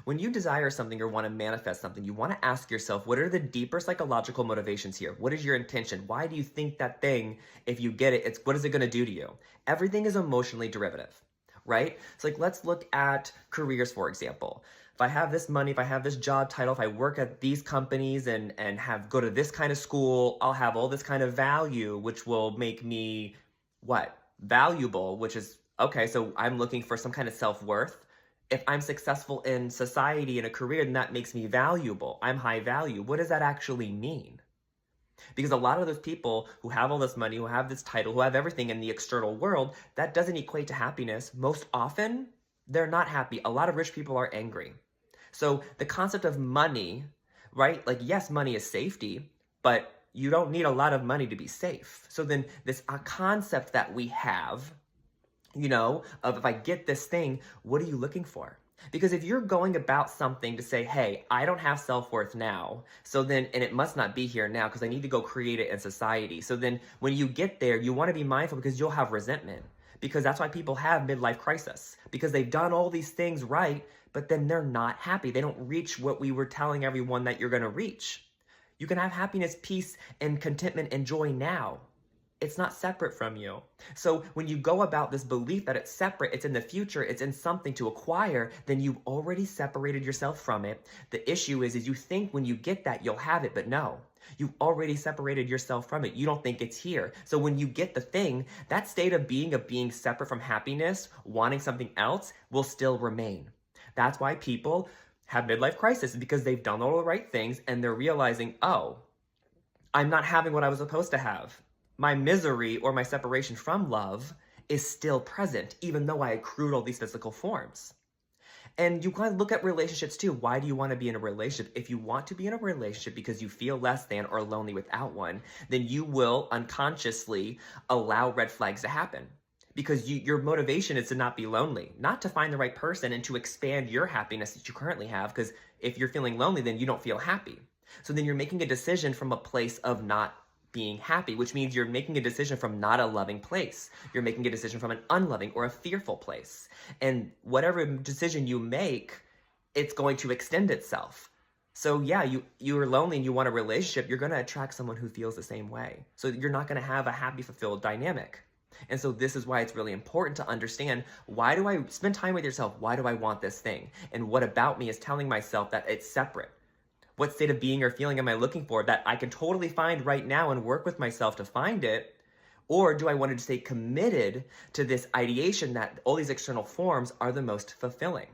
When you desire something or want to manifest something, you want to ask yourself, what are the deeper psychological motivations here? What is your intention? Why do you think that thing, if you get it, what is it going to do to you? Everything is emotionally derivative, right? So like, let's look at careers, for example. If I have this money, if I have this job title, if I work at these companies and have go to this kind of school, I'll have all this kind of value, which will make me what? Valuable, which is okay, so I'm looking for some kind of self-worth. If I'm successful in society in a career, then that makes me valuable. I'm high value. What does that actually mean? Because a lot of those people who have all this money, who have this title, who have everything in the external world, that doesn't equate to happiness. Most often, they're not happy. A lot of rich people are angry. So the concept of money, right? Like, yes, money is safety, but you don't need a lot of money to be safe. So then this concept that we have, of if I get this thing, what are you looking for? Because if you're going about something to say, hey, I don't have self-worth now, so then, and it must not be here now because I need to go create it in society. So then when you get there, you want to be mindful because you'll have resentment. Because that's why people have midlife crisis, because they've done all these things right, but then they're not happy. They don't reach what we were telling everyone that you're going to reach. You can have happiness, peace, and contentment and joy now. It's not separate from you. So when you go about this belief that it's separate, it's in the future, it's in something to acquire, then you've already separated yourself from it. The issue is you think when you get that, you'll have it, but no. You've already separated yourself from it. You don't think it's here. So when you get the thing, that state of being separate from happiness, wanting something else, will still remain. That's why people have midlife crisis, because they've done all the right things and they're realizing, oh, I'm not having what I was supposed to have. My misery or my separation from love is still present, even though I accrued all these physical forms. And you kind of look at relationships too. Why do you want to be in a relationship? If you want to be in a relationship because you feel less than or lonely without one, then you will unconsciously allow red flags to happen. Because your motivation is to not be lonely, not to find the right person and to expand your happiness that you currently have. Because if you're feeling lonely, then you don't feel happy. So then you're making a decision from a place of not being happy, which means you're making a decision from not a loving place. You're making a decision from an unloving or a fearful place. And whatever decision you make, it's going to extend itself. So yeah, you're lonely and you want a relationship, you're going to attract someone who feels the same way. So you're not going to have a happy, fulfilled dynamic. And so this is why it's really important to understand, why do I spend time with yourself? Why do I want this thing? And what about me is telling myself that it's separate? What state of being or feeling am I looking for that I can totally find right now and work with myself to find it? Or do I want to stay committed to this ideation that all these external forms are the most fulfilling?